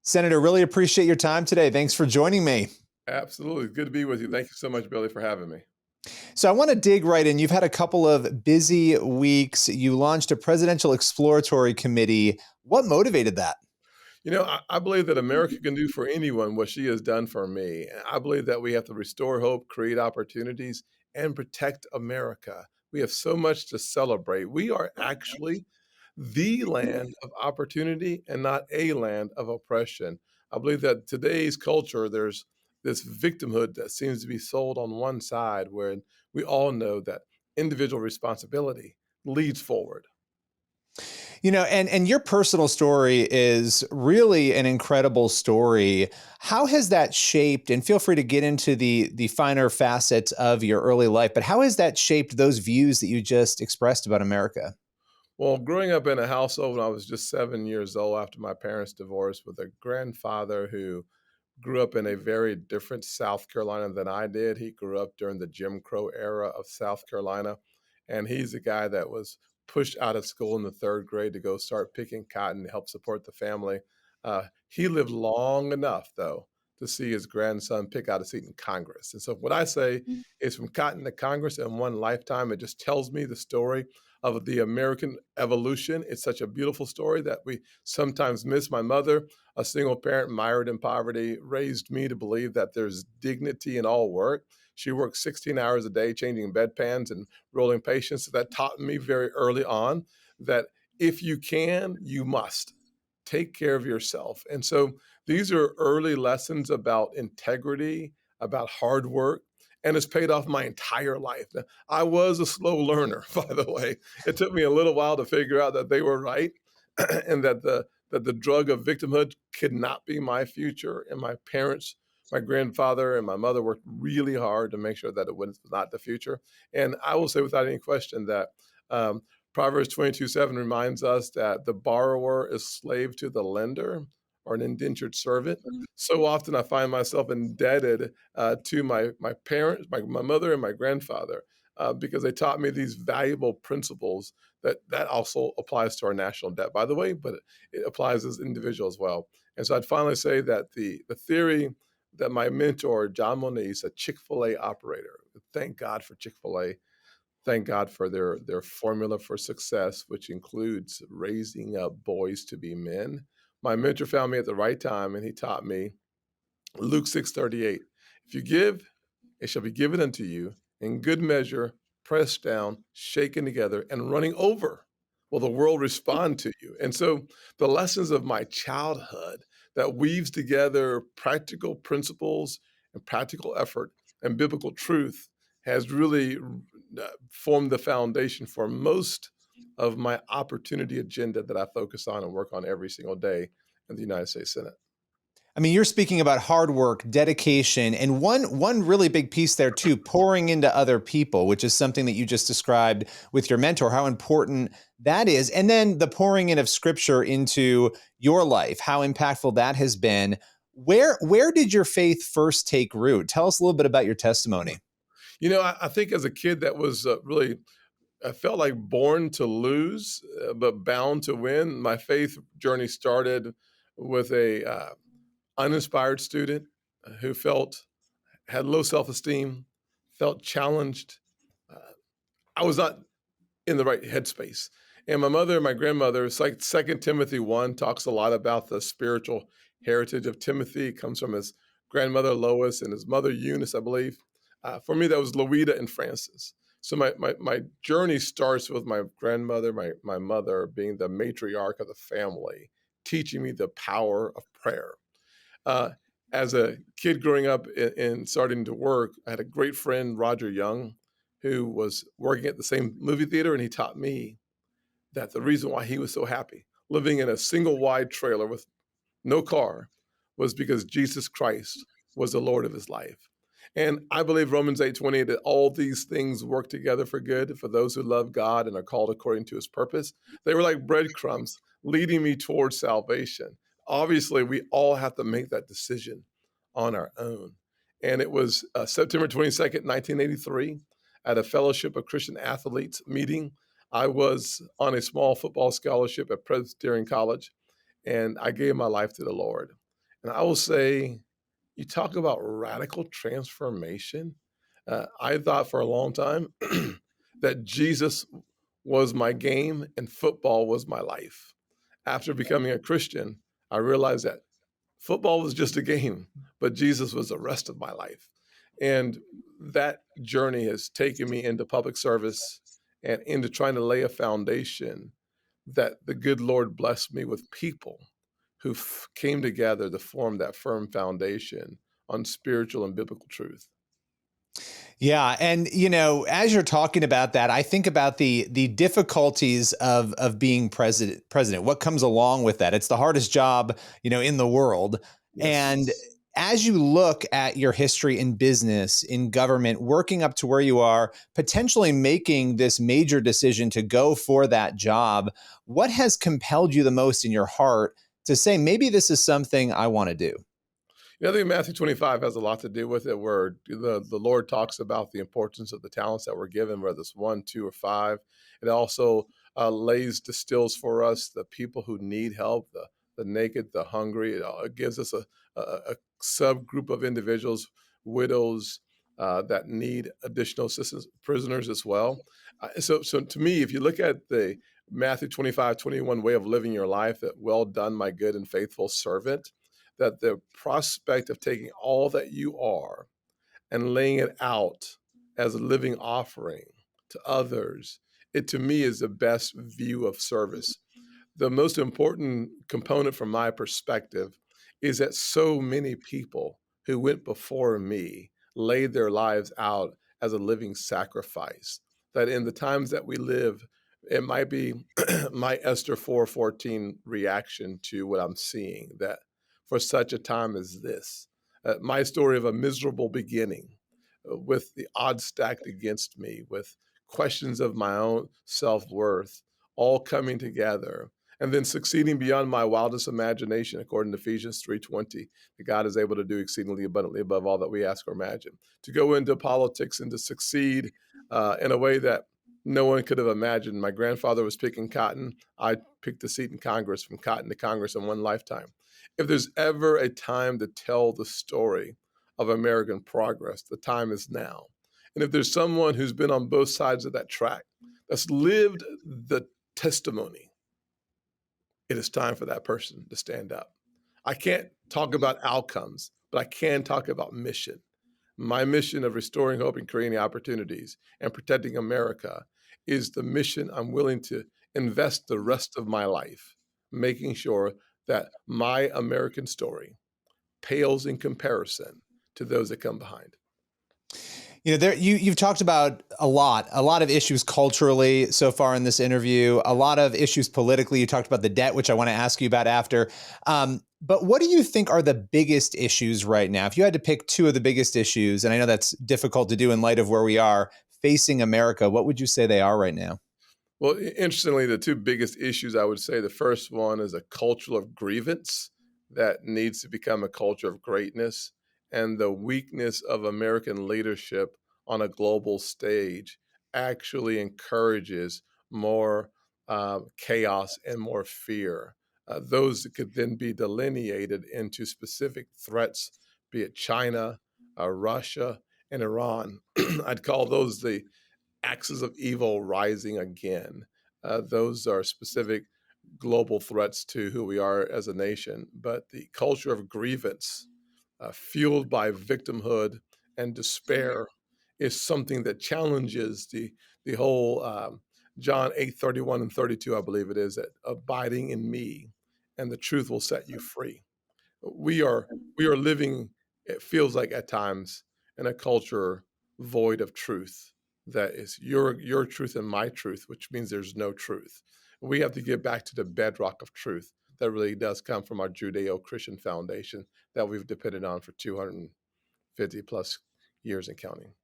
Senator, really appreciate your time today. Thanks for joining me. Absolutely. Good to be with you. Thank you so much, Billy, for having me. So I want to dig right in. You've had a couple of busy weeks. You launched a presidential exploratory committee. What motivated that? I believe that America can do for anyone what she has done for me. And I believe that we have to restore hope, create opportunities, and protect America. We have so much to celebrate. We are actually the land of opportunity and not a land of oppression. I believe that today's culture, there's this victimhood that seems to be sold on one side, where we all know that individual responsibility leads forward. And your personal story is really an incredible story. How has that shaped, and feel free to get into the finer facets of your early life, but how has that shaped those views that you just expressed about America? Well, growing up in a household when I was just 7 years old after my parents divorced with a grandfather who grew up in a very different South Carolina than I did. He grew up during the Jim Crow era of South Carolina, and he's the guy that was pushed out of school in the third grade to go start picking cotton to help support the family. He lived long enough, though, to see his grandson pick out a seat in Congress. And so, what I say is from cotton to Congress in one lifetime. It just tells me the story of the American evolution. It's such a beautiful story that we sometimes miss. My mother, a single parent mired in poverty, raised me to believe that there's dignity in all work. She worked 16 hours a day changing bedpans and rolling patients. So that taught me very early on that if you can, you must take care of yourself. And so these are early lessons about integrity, about hard work, and it's paid off my entire life. Now, I was a slow learner, by the way. It took me a little while to figure out that they were right and that the drug of victimhood could not be my future. And my parents, my grandfather and my mother worked really hard to make sure that it was not the future. And I will say without any question that um, Proverbs 22:7 reminds us that the borrower is slave to the lender or an indentured servant. So often I find myself indebted to my parents, my mother and my grandfather, because they taught me these valuable principles that also applies to our national debt, by the way, but it applies as individual as well. And so I'd finally say that the theory that my mentor, John Moniz, a Chick-fil-A operator, thank God for Chick-fil-A, thank God for their formula for success, which includes raising up boys to be men. My mentor found me at the right time, and he taught me Luke 6:38. If you give, it shall be given unto you in good measure, pressed down, shaken together, and running over. Will the world respond to you? And so the lessons of my childhood that weaves together practical principles and practical effort and biblical truth has really formed the foundation for most of my opportunity agenda that I focus on and work on every single day in the United States Senate. I mean, you're speaking about hard work, dedication, and one really big piece there too, pouring into other people, which is something that you just described with your mentor, how important that is. And then the pouring in of scripture into your life, how impactful that has been. Where did your faith first take root? Tell us a little bit about your testimony. I think as a kid that was really I felt like born to lose, but bound to win. My faith journey started with a uninspired student who felt had low self-esteem, felt challenged. Uh, I was not in the right headspace. And my mother and my grandmother, it's like Second Timothy 1 talks a lot about the spiritual heritage of Timothy. It comes from his grandmother Lois and his mother Eunice, I believe. For me, that was Louisa and Francis. So my journey starts with my grandmother, my mother being the matriarch of the family, teaching me the power of prayer. Uh, as a kid growing up and starting to work, I had a great friend, Roger Young, who was working at the same movie theater, and he taught me that the reason why he was so happy living in a single wide trailer with no car was because Jesus Christ was the Lord of his life. And I believe Romans 8:28 that all these things work together for good for those who love God and are called according to his purpose. They were like breadcrumbs leading me towards salvation. Obviously, we all have to make that decision on our own. And it was September 22nd, 1983, at a Fellowship of Christian Athletes meeting. I was on a small football scholarship at Presbyterian College, and I gave my life to the Lord. And I will say, you talk about radical transformation. I thought for a long time that Jesus was my game and football was my life. After becoming a Christian, I realized that football was just a game, but Jesus was the rest of my life. And that journey has taken me into public service and into trying to lay a foundation that the good Lord blessed me with people who came together to form that firm foundation on spiritual and biblical truth. Yeah, and as you're talking about that, I think about the difficulties of being president. What comes along with that? It's the hardest job, in the world. And Yes. as you look at your history in business, in government, working up to where you are, potentially making this major decision to go for that job, what has compelled you the most in your heart to say, maybe this is something I want to do? I think Matthew 25 has a lot to do with it, where the Lord talks about the importance of the talents that we're given, whether it's one, two, or five. It also distills for us the people who need help, the naked, the hungry. It gives us a subgroup of individuals, widows that need additional assistance, prisoners as well. So to me, if you look at the Matthew 25:21 way of living your life, that well done, my good and faithful servant, that the prospect of taking all that you are and laying it out as a living offering to others, it to me is the best view of service. The most important component from my perspective is that so many people who went before me laid their lives out as a living sacrifice. That in the times that we live, it might be my Esther 4:14 reaction to what I'm seeing, that for such a time as this, my story of a miserable beginning, with the odds stacked against me, with questions of my own self worth, all coming together and then succeeding beyond my wildest imagination, according to Ephesians 3:20, that God is able to do exceedingly abundantly above all that we ask or imagine. To go into politics and to succeed in a way that no one could have imagined. My grandfather was picking cotton. I picked a seat in Congress, from cotton to Congress in one lifetime. If there's ever a time to tell the story of American progress, the time is now. And if there's someone who's been on both sides of that track, that's lived the testimony, it is time for that person to stand up. I can't talk about outcomes, but I can talk about mission. My mission of restoring hope and creating opportunities and protecting America is the mission I'm willing to invest the rest of my life, making sure that my American story pales in comparison to those that come behind. You've talked about a lot of issues culturally so far in this interview, a lot of issues politically. You talked about the debt, which I want to ask you about after. But what do you think are the biggest issues right now? If you had to pick two of the biggest issues, and I know that's difficult to do in light of where we are facing America, what would you say they are right now? Well, interestingly, the two biggest issues, I would say the first one is a culture of grievance that needs to become a culture of greatness, and the weakness of American leadership on a global stage actually encourages more chaos and more fear. Those could then be delineated into specific threats, be it China, Russia, and Iran. I'd call those the axis of evil rising again. Those are specific global threats to who we are as a nation. But the culture of grievance, fueled by victimhood and despair, is something that challenges the whole John 8:31 and 32, I believe it is, that abiding in me and the truth will set you free. We are we are living, it feels like at times, in a culture void of truth, that is your truth and my truth, which means there's no truth. We have to get back to the bedrock of truth that really does come from our Judeo-Christian foundation that we've depended on for 250 plus years and counting.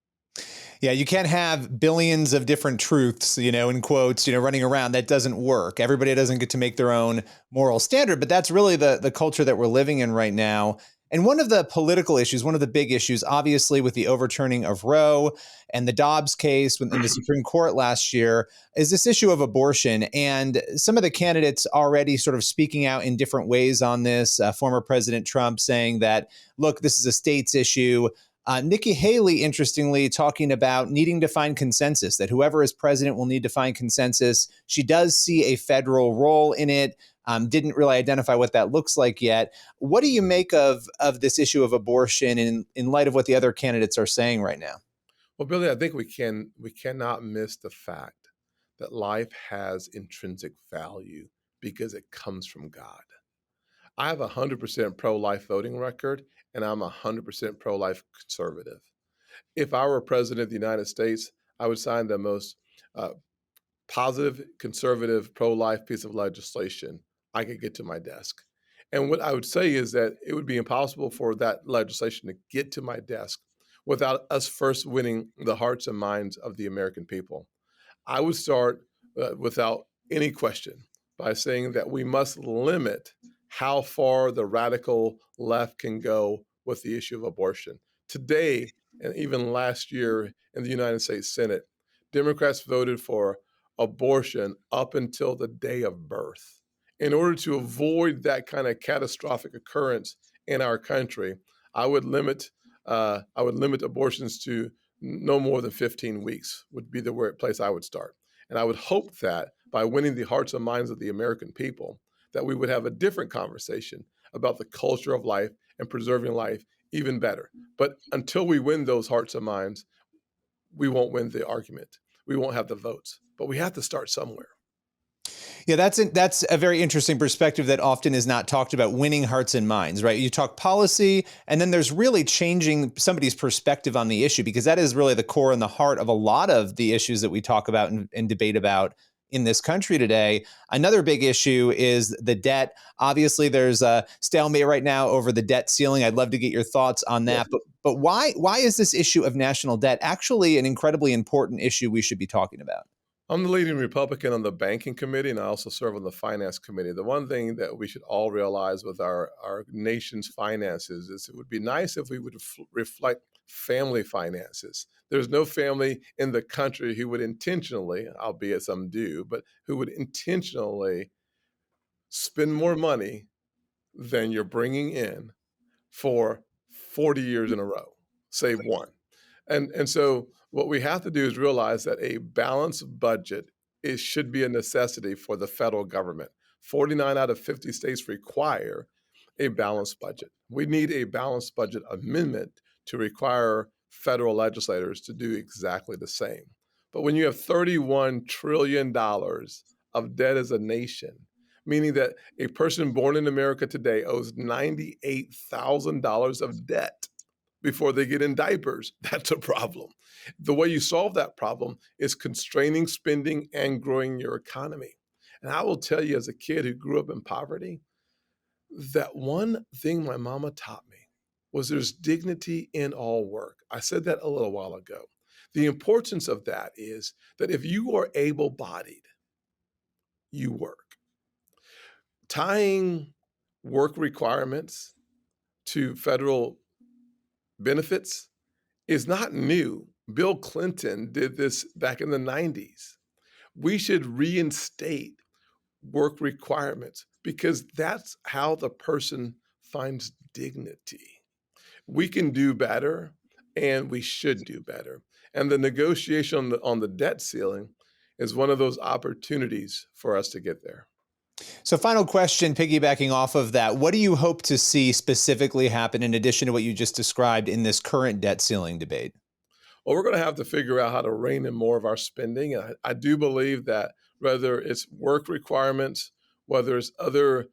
Yeah, you can't have billions of different truths, in quotes, running around. That doesn't work. Everybody doesn't get to make their own moral standard, but that's really the culture that we're living in right now. And one of the political issues, one of the big issues, obviously, with the overturning of Roe and the Dobbs case in the Supreme Court last year, is this issue of abortion. And some of the candidates already sort of speaking out in different ways on this. Former President Trump saying that, look, this is a states issue. Nikki Haley, interestingly, talking about needing to find consensus, that whoever is president will need to find consensus. She does see a federal role in it. Didn't really identify what that looks like yet. What do you make of this issue of abortion in light of what the other candidates are saying right now? Well, Billy, I think we cannot miss the fact that life has intrinsic value because it comes from God. I have a 100% pro-life voting record, and I'm a 100% pro-life conservative. If I were president of the United States, I would sign the most uh, positive, conservative, pro-life piece of legislation I could get to my desk. And what I would say is that it would be impossible for that legislation to get to my desk without us first winning the hearts and minds of the American people. I would start without any question by saying that we must limit how far the radical left can go with the issue of abortion. Today, and even last year in the United States Senate, Democrats voted for abortion up until the day of birth. In order to avoid that kind of catastrophic occurrence in our country, I would limit abortions to no more than 15 weeks would be the place I would start. And I would hope that by winning the hearts and minds of the American people, that we would have a different conversation about the culture of life and preserving life even better. But until we win those hearts and minds, we won't win the argument. We won't have the votes. But we have to start somewhere. Yeah, that's a very interesting perspective that often is not talked about, winning hearts and minds, right? You talk policy, and then there's really changing somebody's perspective on the issue, because that is really the core and the heart of a lot of the issues that we talk about and debate about in this country today. Another big issue is the debt. Obviously, there's a stalemate right now over the debt ceiling. I'd love to get your thoughts on Yes. that. But why is this issue of national debt actually an incredibly important issue we should be talking about? I'm the leading Republican on the banking committee, and I also serve on the finance committee. The one thing that we should all realize with our nation's finances is it would be nice if we would reflect family finances. There's no family in the country who would intentionally, albeit some do, but who would intentionally spend more money than you're bringing in for 40 years in a row, save one. And so what we have to do is realize that a balanced budget should be a necessity for the federal government. 49 out of 50 states require a balanced budget. We need a balanced budget amendment to require federal legislators to do exactly the same. But when you have $31 trillion of debt as a nation, meaning that a person born in America today owes $98,000 of debt before they get in diapers, that's a problem. The way you solve that problem is constraining spending and growing your economy. And I will tell you, as a kid who grew up in poverty, that one thing my mama taught me was there's dignity in all work. I said that a little while ago. The importance of that is that if you are able bodied, you work. Tying work requirements to federal benefits is not new. Bill Clinton did this back in the 90s. We should reinstate work requirements because that's how the person finds dignity. We can do better and we should do better. And the negotiation on the debt ceiling is one of those opportunities for us to get there. So, final question, piggybacking off of that, what do you hope to see specifically happen in addition to what you just described in this current debt ceiling debate? Well, we're going to have to figure out how to rein in more of our spending. And I do believe that whether it's work requirements, whether it's other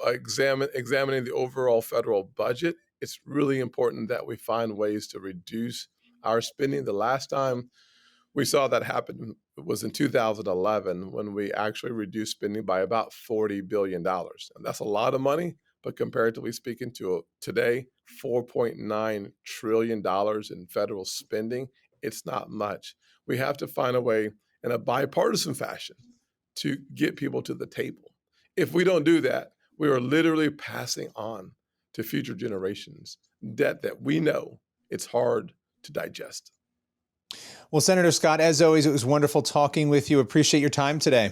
examining the overall federal budget, it's really important that we find ways to reduce our spending. The last time we saw that happen was in 2011 when we actually reduced spending by about $40 billion. And that's a lot of money, but comparatively speaking to today, $4.9 trillion in federal spending, it's not much. We have to find a way in a bipartisan fashion to get people to the table. If we don't do that, we are literally passing on to future generations, debt that we know it's hard to digest. Well, Senator Scott, as always, it was wonderful talking with you. Appreciate your time today.